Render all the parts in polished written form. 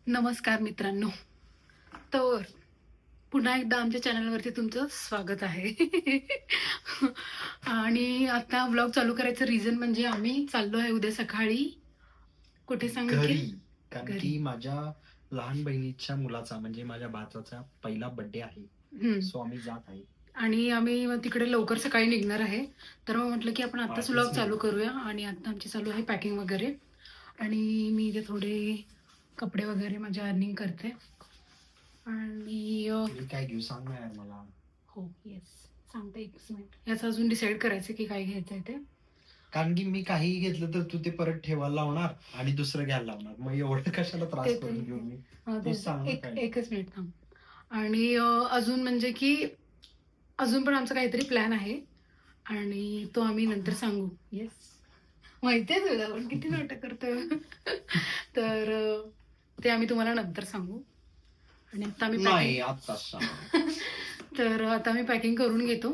नमस्कार मित्रांनो. तर पुन्हा एकदा आमच्या चॅनलवरती तुमचं स्वागत आहे. आणि आता व्लॉग चालू करायचं रिझन म्हणजे आम्ही चाललो आहे उद्या सकाळी. कुठे सांग घरी. निखिल? कारण घरी. की माझ्या लहान बहिणीच्या मुलाचा म्हणजे माझ्या भाचाचा पहिला बर्थडे आहे. सो आम्ही जात आहे. आणि आम्ही मग तिकडे लवकर सकाळी निघणार आहे. तर मग म्हटलं की आपण आताच आजच व्लॉग चालू निघू. करूया. आणि आता आमची चालू आहे पॅकिंग वगैरे. आणि मी इथे थोडे कपडे वगैरे माझे अर्निंग करते. आणि मी काय घेऊ सांग ना यार मला. हो येस सांगते, एकच मिनिट. याचं अजून डिसाईड करायचं की काय घ्यायचं आहे ते. कारण की मी काहीही घेतलं तर तू ते परत ठेवायला लावणार आणि दुसरं घ्यायला लावणार. मग एवढं कशाला त्रास ते करून घेऊ मी. हा, तू सांग ना काय. एकच मिनिट थांब. आणि अजून म्हणजे की अजून पण आमचा काहीतरी प्लॅन आहे आणि तो आम्ही नंतर सांगू. येस माहिती आहे तुला पण किती नाटक करतोय. तर ते आम्ही तुम्हाला नंतर सांगू. आणि आता आम्ही नाही आता सांग. तर आता मी पॅकिंग करून घेतो.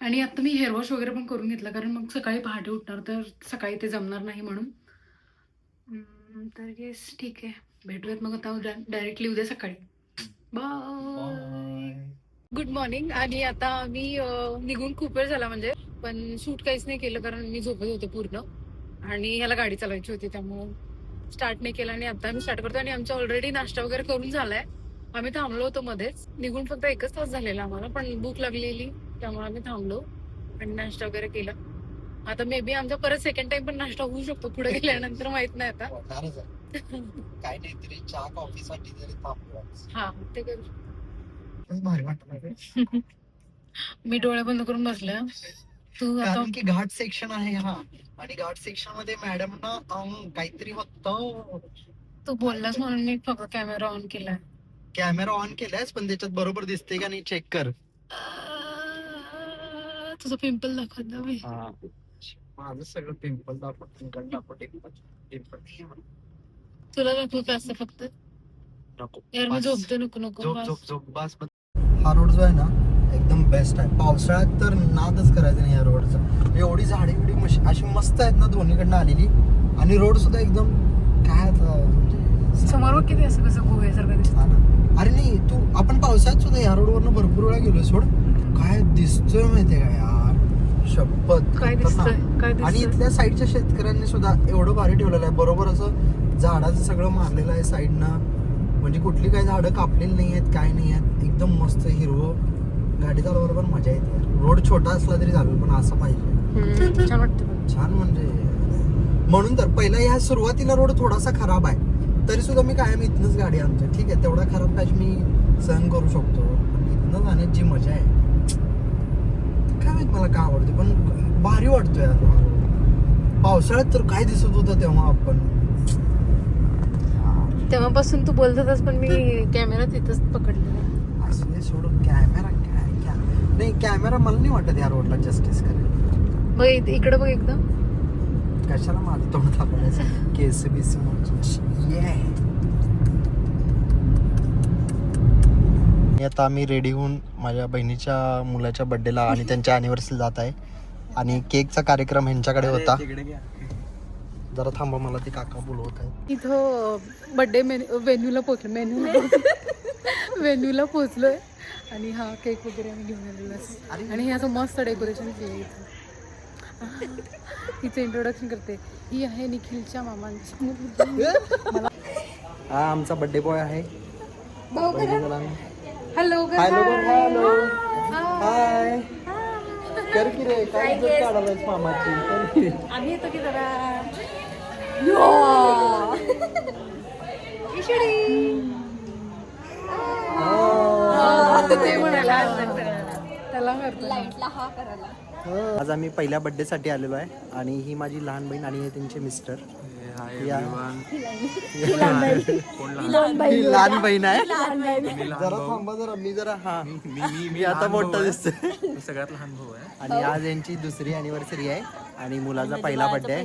आणि आता मी हेअर वॉश वगैरे पण करून घेतला, कारण मग सकाळी पहाटे उठणार तर सकाळी ते जमणार नाही म्हणून. तर येस ठीक आहे, भेटूयात मग आता डायरेक्टली उद्या सकाळी. बाय. Good morning. आणि आता मी निघून खूप वेळ झाला म्हणजे, पण शूट काहीच नाही केलं कारण मी झोपत होते पूर्ण. आणि ह्याला गाडी चालवायची होती त्यामुळं स्टार्ट नाही केलं. आणि आता मी स्टार्ट करतो. आणि आमचा ऑलरेडी नाश्ता वगैरे करून झालाय. आम्ही थांबलो होतो मध्येच, निघून फक्त 1च तास झालेला आम्हाला, पण भूक लागलेली त्यामुळे आम्ही थांबलो आणि नाश्ता वगैरे केला. आता मे बी आमचा परत सेकंड टाइम पण नाश्ता होऊ शकतो पुढे गेल्यानंतर, माहित नाही आता. काय नाही तरी चहा कॉफी साठी जरी थांबलो. हा ते करू. भारी वाटत. मी डोळे बंद करून बसले. तू आता कारण की घाट सेक्शन आहे हा. आणि घाट सेक्शन मध्ये मॅडम ना काहीतरी होतं. तू बोललास म्हणून मी फक्त कॅमेरा ऑन केलाय. कॅमेरा ऑन केलायस पण त्याच्यात बरोबर दिसते का नाही चेक कर. तुझं पिंपल दाखवत ना मी. माझं सगळं पिंपल दाखवत तुला दाखवू का असं फक्त? नको यार मी झोपते. नको नको झोप बस. झोप झोप बस. हा रोड जो आहे ना एकदम बेस्ट आहे. पावसाळ्यात तर नादच करायचं नाही या रोडचा. एवढी झाडी बिडी अशी मस्त आहेत ना दोन्हीकडनं आलेली. आणि रोड सुद्धा एकदम काय आता म्हणजे समोर बघ किती असं कसं गोव्यासारखं दिसतं. हा ना. अरे नाही तू आपण पावसाळ्यात सुद्धा या रोडवरनं भरपूर वेळा गेलो सोड. काय दिसतोय माहितीये का यार, शपथ. काय दिसतंय काय आणि दिसतंय? इथल्या साईडच्या शेतकऱ्यांनी सुद्धा एवढं भारी ठेवलेलं आहे. बरोबर असं झाडाचं सगळं मारलेलं आहे साईडनं. म्हणजे कुठली काही झाडं कापलेली नाही आहेत, काय नाही आहेत. एकदम मस्त हिरवं. गाडी चालवायला पण मजा येते. रोड छोटा असला तरी चालेल पण असं पाहिजे. छान वाटतं. छान म्हणजे म्हणून तर पहिला ह्या सुरुवातीला रोड थोडासा खराब आहे तरी सुद्धा मी कायम इथनच गाडी आणतोय. ठीक आहे तेवढा खराब पॅच मी सहन करू शकतो, पण इथनं जाण्यात जी मजा आहे काय माहित मला का आवडते. पण भारी वाटतोय यार. पावसाळ्यात तर काय दिसत होतं तेव्हा आपण. तेव्हापासून तू बोलत होतास पण मी कॅमेरा तिथंच पकडलेला. असं सोडून कॅमेरा काय नाही, कॅमेरा मला नाही वाटत या रोडला जस्टिस करेल. बघ इकडे बघ एकदम. कशाला माझं तोंड थांबवायचं. केस बीस आता आम्ही रेडी होऊन माझ्या बहिणीच्या मुलाच्या बर्थडेला आणि त्यांच्या अॅनिव्हर्सरीला जात आहे. आणि केकचा कार्यक्रम ह्यांच्याकडे होता. जरा थांबा मला ती काका बोलवत आहे. इथं बर्थडे वेन्यूला पोहोचलोय. आणि हा केक वगैरे आम्ही घेऊन आलेलो आहे. आणि हे असं मस्त डेकोरेशन केलं इथं. हिचं इंट्रोडक्शन करते. ही आहे निखिलच्या मामांची मुलगी. हा आमचा बर्थडे बॉय आहे. हॅलो हॅलो हाय कर की रे काय इज्जत काढायलास मामाची. आम्ही येतो की जरा ते म्हणाला त्याला आज आम्ही पहिल्या बर्थडे साठी आलेलो आहे. आणि ही माझी लहान बहीण आणि हे त्यांचे मिस्टर. ही लहान बहीण आहे. जरा थांबा जरा मी जरा हा मी आता मोठा दिसतोय. सगळ्यात लहान भाऊ आहे. आणि आज यांची दुसरी अॅनिव्हर्सरी आहे आणि मुलाचा पहिला बर्थडे आहे.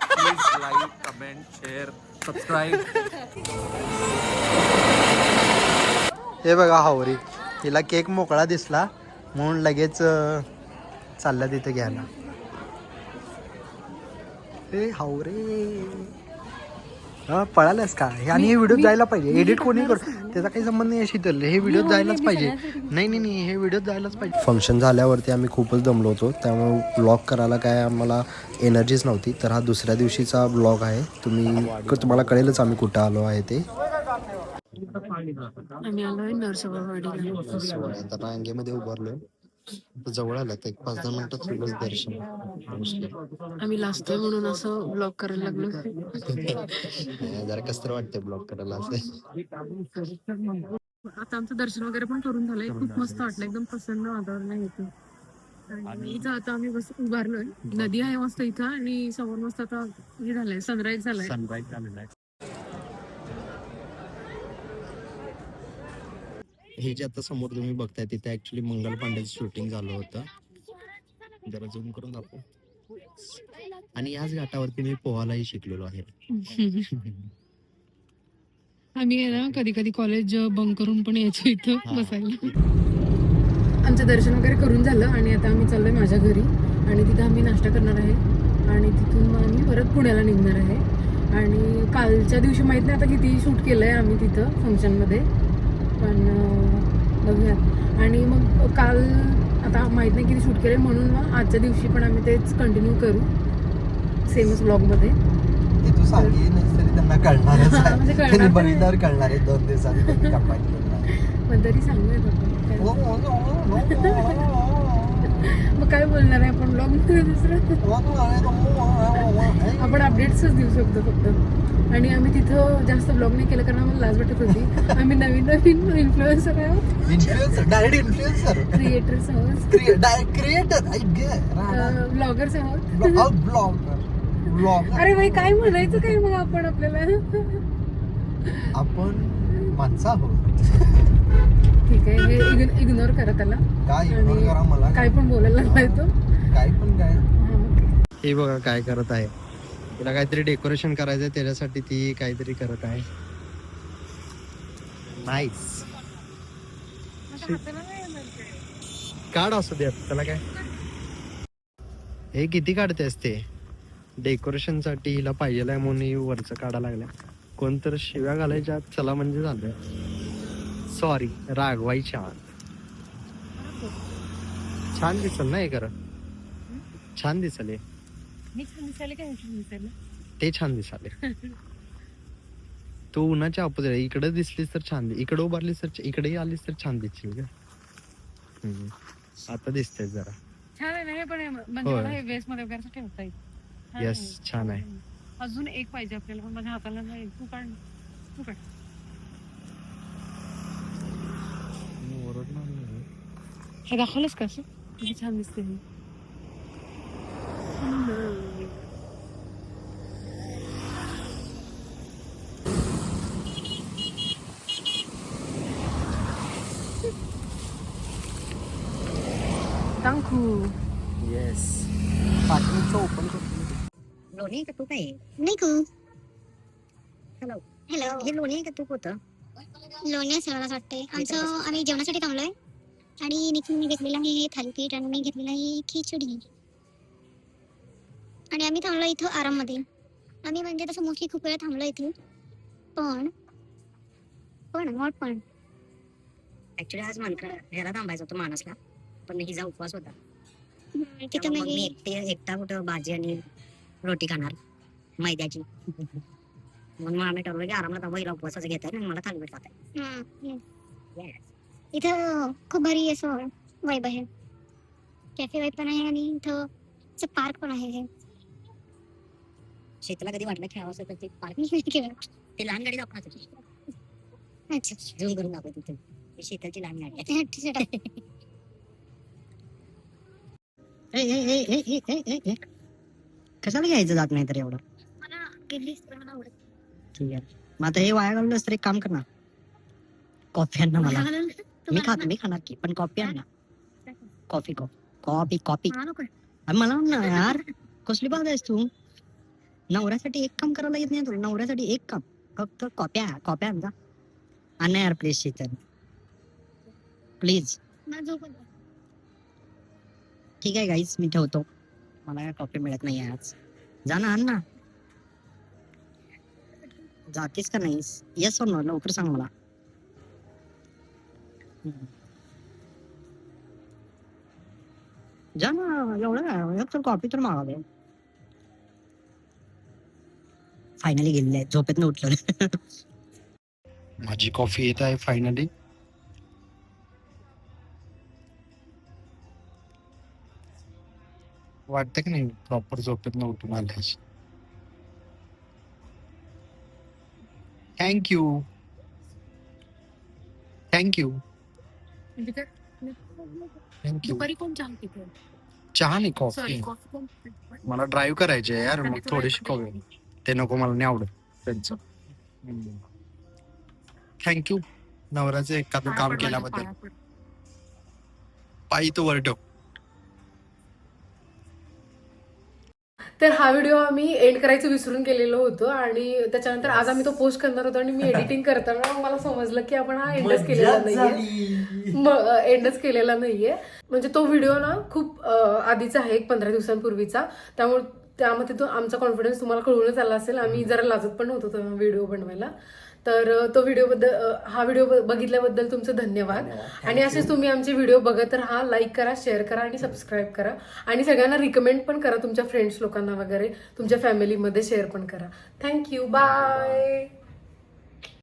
Please like comment share subscribe. हे बघा हावरी, हिला केक मोकळा दिसला म्हणून लगेच चालला तिथे घ्यायला. हे हावरे हा पळाल्यास का आणि हे व्हिडिओ मी- जायला पाहिजे मी एडिट कोणी कर टाकणारच नाही. त्याचा काही संबंध नाही आहे शीतल हे व्हिडिओ मी जायलाच बोलले, मी पाहिजे सगळ्यांसाठी नाही नाही नाही हे व्हिडिओ जायलाच पाहिजे फंक्शन झाल्यावरती आम्ही खूपच दमलो होतो त्यामुळे ब्लॉग करायला काय आम्हाला एनर्जीच नव्हती तर हा दुसऱ्या दिवशीचा ब्लॉग आहे तुम्हाला कळेलच आम्ही कुठं आलो आहे ते आम्ही आलोय नरसोबावाडीला. आता रांगेमध्ये उभारलोय जवळ आलं तर 5-10 मिनिटात तुझंच दर्शन आम्ही लाजतोय म्हणून असं ब्लॉग करायला लागलो. जरा कसं तर वाटतंय ब्लॉग करायला असं आता आमचं दर्शन वगैरे पण करून झालंय. खूप मस्त वाटलं, एकदम प्रसन्न वातावरण आहे इथे. आणि इथं आता आम्ही बस उभारलोय. नदी आहे मस्त इथं आणि समोर मस्त आता हे झालंय, सनराईज झालाय. हे जे आता समोर तुम्ही बघताय तिथे ऍक्च्युली मंगल पांडेचं शूटिंग झालं होतं जरा झूम करून दाखव आणि याच घाटावरती मी पोहायलाही शिकलेलो आहे आम्ही आहे ना कधी कधी कॉलेज बंक करून पण यायचो इथं बसायला. आमचं दर्शन वगैरे करून झालं आणि आता आम्ही चाललोय माझ्या घरी आणि तिथं आम्ही नाश्ता करणार आहे आणि तिथून मग आम्ही परत पुण्याला निघणार आहे. आणि कालच्या दिवशी माहित नाही आता किती शूट केलंय आम्ही तिथं फंक्शनमध्ये, पण बघूयात. आणि मग काल आता माहित नाही किती शूट केलंय म्हणून मग आजच्या दिवशी पण आम्ही तेच कंटिन्यू करू सेमच ब्लॉगमध्ये. ते तू सांगे नाही तरी त्यांना कळणारच म्हणजे आहे कळणार त्यांनी तर बघितल्यावर कळणार आहे 2 दिवसांनी त्यांनी कंबाईन करणार पण तरी सांगूयात मग काय बोलणार आहे आपण ब्लॉग मध्ये दुसरं. आपण अपडेट्सच देऊ शकतो फक्त. आणि आम्ही तिथं जास्त ब्लॉग नाही केलं कारण आम्हाला लाज वाटत होती. आम्ही नवीन नवीन इन्फ्लुएन्सर आहोत, इन्फ्लुएन्सर डायरेक्ट इन्फ्लुएन्सर क्रिएटर्स आहोत, क्रिएटर ब्लॉगर्स आहोत. ब्लॉगर अरे भाई काय म्हणायचं काय मग आपण आपल्याला. आपण माणसं आहोत ठीक आहे, हे इग्नोर करा त्याला. काय इग्नोर करा मला काय पण बोलायला लागलाय तो. काय पण काय हा, मग काय. हे बघा काय करत आहे तिला काहीतरी डेकोरेशन करायचंय त्याच्यासाठी ती काहीतरी करत आहे नाईस काढ असू दे त्याला काय हे किती काढतेस ते डेकोरेशन साठी हिला पाहिजे म्हणून ही वरचं काढा लागल्या कोणतर शिव्या घालायच्या चला म्हणजे झालं सॉरी रागवायच्या छान दिसल ना हे खरं छान दिसल हे मी छान दिसायला काय दिसायला ते छान दिसाले तू उन्हाच्या अपोजिट इकडे दिसलीस तर छान इकडे उभारलीस तर इकडे आलीस तर छान दिसशील का आता दिसते जरा छान आहे ना हे पण आहे, म्हणजे मला हे वेस्ट मध्ये वगैरे ठेवता येईल. छान येस आहे. छान आहे अजून एक पाहिजे आपल्याला पण माझ्या हाताला नाही. तू काढ तू काढ. हे दाखवलंस का असं किती छान दिसते हे. थँक्यू. येस पाठीचं ओपन करतो लोणी का तूप आहे नाही का हॅलो हॅलो हे लोणी का तूप होतं लोणी असं मला वाटतंय आमचं आम्ही जेवणासाठी थांबलोय आणि निखिलने घेतलेलं आहे थालीपीठ आणि मी घेतलेलं आहे खिचडी आणि आम्ही थांबलो इथं आराममध्ये आम्ही म्हणजे तसं मोस्टली खूप वेळा थांबलो इथे पण ऍक्च्युली आज ह्याला थांबायचं होतं मानसला पण हिचा उपवास होता तिथं मग मी एकटा कुठं भाजी आणि रोटी खाणार मैद्याची म्हणून आम्ही ठरवलं की आरामात थांबा हिला उपवासाचं घेत आहे आणि मला थालीपीठ खात आहे इथं खूप भारी असं वाईब आहे कॅफे वाईब पण आहे आणि इथं पार्क पण आहे शेतीला कधी वाटलं खेळावं असं तर ते पार्क ते लहान गाडी दाखवणार अच्छा झूम करून दाखव तिथे शेताची लहान गाडी कशाला घ्यायचं जात नाही तर एवढं मला ठीक आहे मग आता हे वाया घालूनच तर एक काम करणार कॉफी आण ना मला मी खाणार की पण कॉफी आण ना कॉफी मला ना यार कसली बात आहेस तू नवऱ्यासाठी एक काम करायला येत नाही तुला नवऱ्यासाठी एक काम फक्त कॉप्या आण जा आण यार प्लीज शीतल प्लीज ठीक आहे गाईस मी ठेवतो मला काय कॉफी मिळत नाही आज जा ना आण ना जातीस का नाहीस? Yes or no? लवकर सांग मला. जा ना, एवढं एक तर कॉफी तर मागावे. फायनली गेलेले झोपेतनं उठलं. माझी कॉफी येत आहे फायनली. वाटतं की नाही प्रॉपर झोपेतनं उठून आल्यास. थँक्यू थँक्यू म्हणजे काय थँक्यू. दुपारी कोण चहा पितो? चहा नाही सॉरी, कॉफी. कॉफी कोण पितं? मला ड्राईव्ह करायचे यार, आणि मग तुला थोडीशी एक कॉफी. ते नको, मला नाही आवडत त्यांचं. थँक्यू नवऱ्याचं एखादं पाया काम पड केल्याबद्दल. माझ्या, पाया पड. पायी तो वर ठेव. तर हा व्हिडिओ आम्ही एंड करायचं विसरून गेलेलो होतो आणि त्याच्यानंतर आज आम्ही तो पोस्ट करणार होतो आणि मी एडिटिंग करताना मला समजलं की आपण हा एंडच केलेला नाहीये. एंडच केलेला नाहीये. म्हणजे तो व्हिडिओ ना खूप आधीचा आहे, 15 दिवसांपूर्वीचा. त्यामध्ये तो आमचा कॉन्फिडन्स तुम्हाला कळूनच आला असेल. आम्ही जरा लाजत पण होतो तो व्हिडिओ बनवायला. तर तो हा व्हिडिओ बघितल्याबद्दल तुमचं धन्यवाद. आणि असेच तुम्ही आमचे व्हिडिओ बघत राहा, लाईक करा, शेअर करा आणि सबस्क्राईब करा. आणि सगळ्यांना रिकमेंड पण करा तुमच्या फ्रेंड्स लोकांना वगैरे, तुमच्या फॅमिलीमध्ये शेअर पण करा. Thank you, bye.